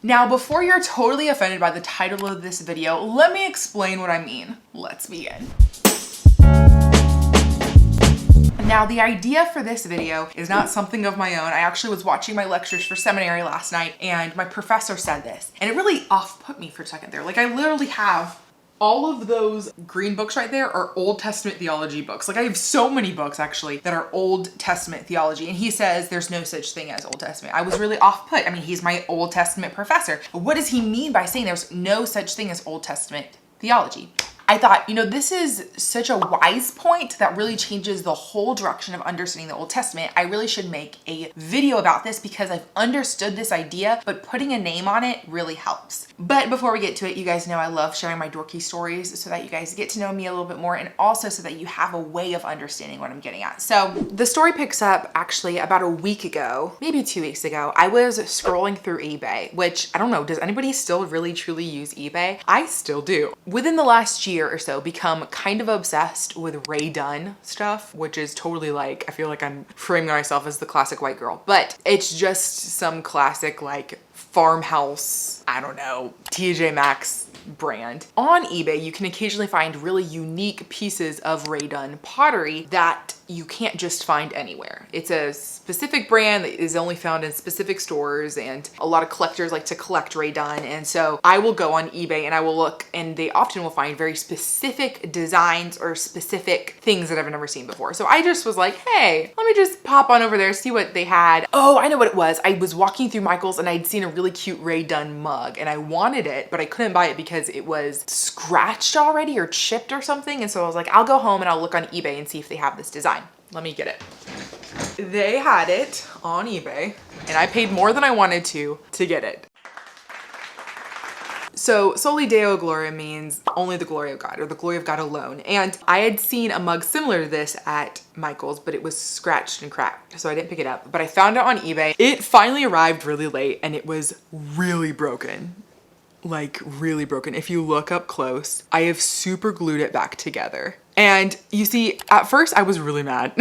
Now, before you're totally offended by the title of this video, let me explain what I mean. Let's begin. Now, the idea for this video is not something of my own. I actually was watching my lectures for seminary last night and my professor said this, and it really off-put me for a second there. Like, I literally have all of those green books right there are Old Testament theology books. Like, I have so many books actually that are Old Testament theology, and he says there's no such thing as Old Testament. I was really off-put. I mean, he's my Old Testament professor. What does he mean by saying there's no such thing as Old Testament theology? I thought, this is such a wise point that really changes the whole direction of understanding the Old Testament. I really should make a video about this because I've understood this idea, but putting a name on it really helps. But before we get to it, you guys know I love sharing my dorky stories so that you guys get to know me a little bit more and also so that you have a way of understanding what I'm getting at. So the story picks up actually about a week ago, maybe 2 weeks ago. I was scrolling through eBay, which I don't know, does anybody still really truly use eBay? I still do. Within the last year or so, become kind of obsessed with Ray Dunn stuff, which is totally like, I feel like I'm framing myself as the classic white girl, but it's just some classic like farmhouse, I don't know, TJ Maxx brand. On eBay, you can occasionally find really unique pieces of Ray Dunn pottery that you can't just find anywhere. It's a specific brand that is only found in specific stores, and a lot of collectors like to collect Ray Dunn. And so I will go on eBay and I will look, and they often will find very specific designs or specific things that I've never seen before. So I just was like, hey, let me just pop on over there, see what they had. Oh, I know what it was. I was walking through Michael's and I'd seen a really cute Ray Dunn mug and I wanted it, but I couldn't buy it because it was scratched already or chipped or something. And so I was like, I'll go home and I'll look on eBay and see if they have this design. Let me get it. They had it on eBay and I paid more than I wanted to get it. So Soli Deo Gloria means only the glory of God, or the glory of God alone. And I had seen a mug similar to this at Michael's, but it was scratched and cracked, so I didn't pick it up. But I found it on eBay. It finally arrived really late and it was really broken. Like really broken. If you look up close, I have super glued it back together. And you see, at first I was really mad.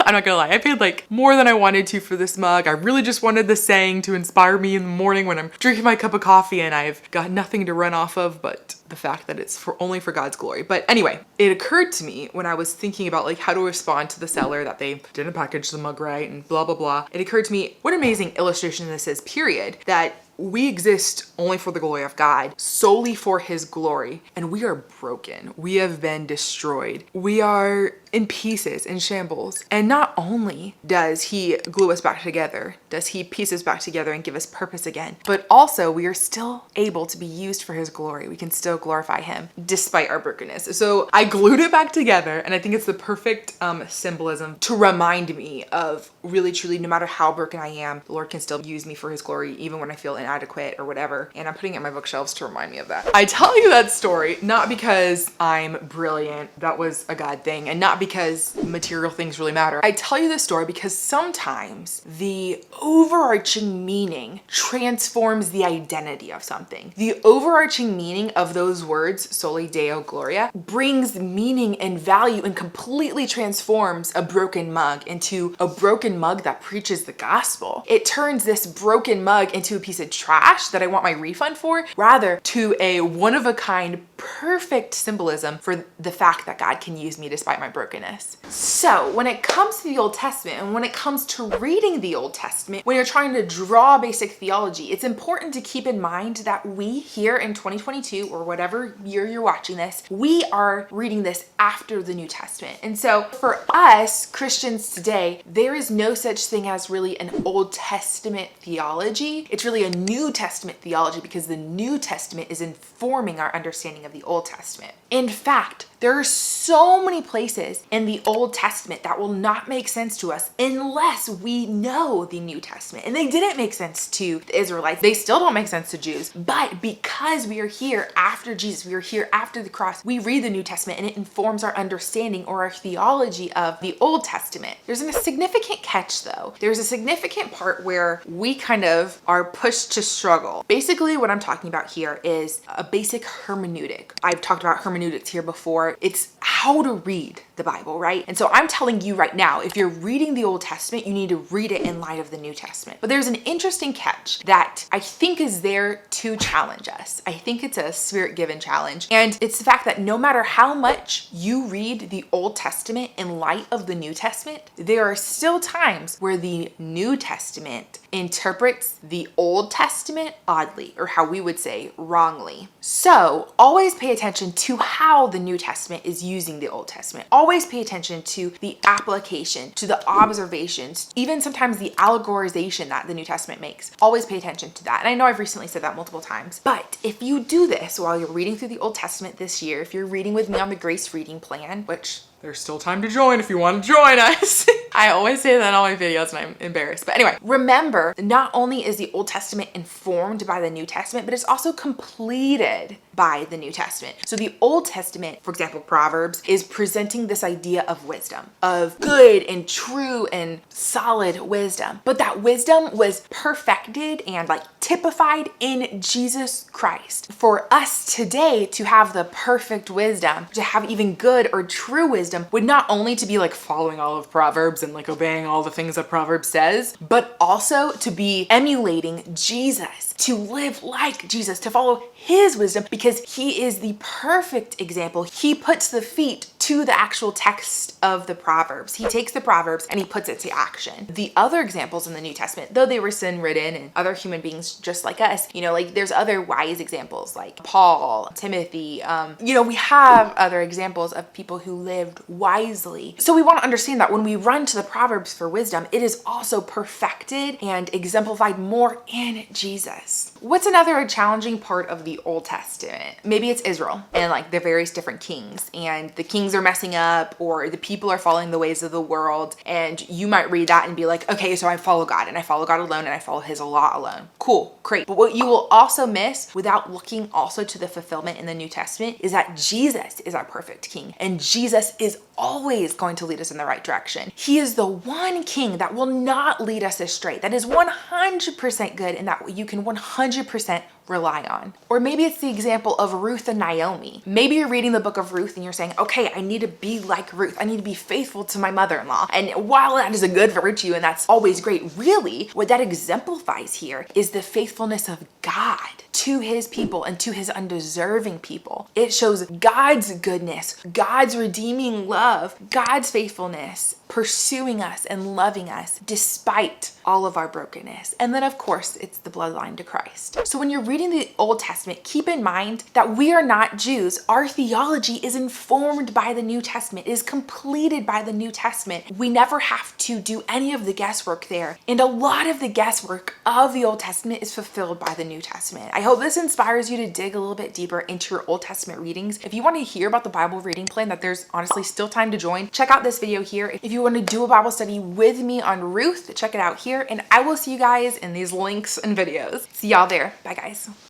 I'm not gonna lie, I paid like more than I wanted to for this mug. I really just wanted the saying to inspire me in the morning when I'm drinking my cup of coffee and I've got nothing to run off of but the fact that it's only for God's glory. But anyway, it occurred to me when I was thinking about like how to respond to the seller that they didn't package the mug right and blah, blah, blah. It occurred to me, what an amazing illustration this is, period, that we exist only for the glory of God, solely for his glory, and we are broken. We have been destroyed. We are in pieces, in shambles. And not only does he glue us back together, does he piece us back together and give us purpose again, but also we are still able to be used for his glory. We can still glorify him despite our brokenness. So I glued it back together, and I think it's the perfect symbolism to remind me of really truly, no matter how broken I am, the Lord can still use me for his glory even when I feel inadequate or whatever. And I'm putting it in my bookshelves to remind me of that. I tell you that story not because I'm brilliant, that was a God thing, and not because material things really matter. I tell you this story because sometimes the overarching meaning transforms the identity of something. The overarching meaning of those words, Soli Deo Gloria, brings meaning and value and completely transforms a broken mug into a broken mug that preaches the gospel. It turns this broken mug into a piece of trash that I want my refund for, rather to a one-of-a-kind perfect symbolism for the fact that God can use me despite my brokenness. So when it comes to the Old Testament and when it comes to reading the Old Testament, when you're trying to draw basic theology, it's important to keep in mind that we here in 2022 or whatever year you're watching this, we are reading this after the New Testament. And so for us Christians today, there is no such thing as really an Old Testament theology. It's really a New Testament theology because the New Testament is informing our understanding of the Old Testament. In fact, there are so many places in the Old Testament that will not make sense to us unless we know the New Testament. And they didn't make sense to the Israelites. They still don't make sense to Jews. But because we are here after Jesus, we are here after the cross, we read the New Testament and it informs our understanding or our theology of the Old Testament. There's a significant catch though. There's a significant part where we kind of are pushed to struggle. Basically what I'm talking about here is a basic hermeneutic. I've talked about hermeneutics here before. It's how to read the Bible, right? And so I'm telling you right now, if you're reading the Old Testament, you need to read it in light of the New Testament. But there's an interesting catch that I think is there to challenge us. I think it's a spirit-given challenge. And it's the fact that no matter how much you read the Old Testament in light of the New Testament, there are still times where the New Testament interprets the Old Testament oddly, or how we would say wrongly. So always pay attention to how the New Testament is using the Old Testament. Always pay attention to the application, to the observations, even sometimes the allegorization that the New Testament makes. Always pay attention to that. And I know I've recently said that multiple times, but if you do this while you're reading through the Old Testament this year, if you're reading with me on the Grace Reading Plan, which there's still time to join if you want to join us. I always say that in all my videos and I'm embarrassed. But anyway, remember, not only is the Old Testament informed by the New Testament, but it's also completed by the New Testament. So the Old Testament, for example, Proverbs, is presenting this idea of wisdom, of good and true and solid wisdom. But that wisdom was perfected and typified in Jesus Christ. For us today to have the perfect wisdom, to have even good or true wisdom, would not only to be following all of Proverbs and obeying all the things that Proverbs says, but also to be emulating Jesus, to live like Jesus, to follow his wisdom, because he is the perfect example. He puts the feet to the actual text of the Proverbs. He takes the Proverbs and he puts it to action. The other examples in the New Testament, though they were sin-ridden and other human beings just like us, there's other wise examples like Paul, Timothy, we have other examples of people who lived wisely. So we want to understand that when we run to the Proverbs for wisdom, it is also perfected and exemplified more in Jesus. What's another challenging part of the Old Testament? Maybe it's Israel and the various different kings, and the kings are messing up, or the people are following the ways of the world, and you might read that and be like, okay, so I follow God, and I follow God alone, and I follow his law alone. Cool, great. But what you will also miss without looking also to the fulfillment in the New Testament is that Jesus is our perfect king, and Jesus is always going to lead us in the right direction. He is the one king that will not lead us astray, that is 100% good, and that you can 100% rely on. Or maybe it's the example of Ruth and Naomi. Maybe you're reading the book of Ruth and you're saying, okay, I need to be like Ruth. I need to be faithful to my mother-in-law. And while that is a good virtue and that's always great, really what that exemplifies here is the faithfulness of God to his people and to his undeserving people. It shows God's goodness, God's redeeming love, God's faithfulness, pursuing us and loving us despite all of our brokenness. And then of course, it's the bloodline to Christ. So when you're reading the Old Testament, keep in mind that we are not Jews. Our theology is informed by the New Testament, is completed by the New Testament. We never have to do any of the guesswork there. And a lot of the guesswork of the Old Testament is fulfilled by the New Testament. I hope this inspires you to dig a little bit deeper into your Old Testament readings. If you want to hear about the Bible reading plan, that there's honestly still time to join, check out this video here. If you want to do a Bible study with me on Ruth, check it out here, and I will see you guys in these links and videos. See y'all there. Bye guys.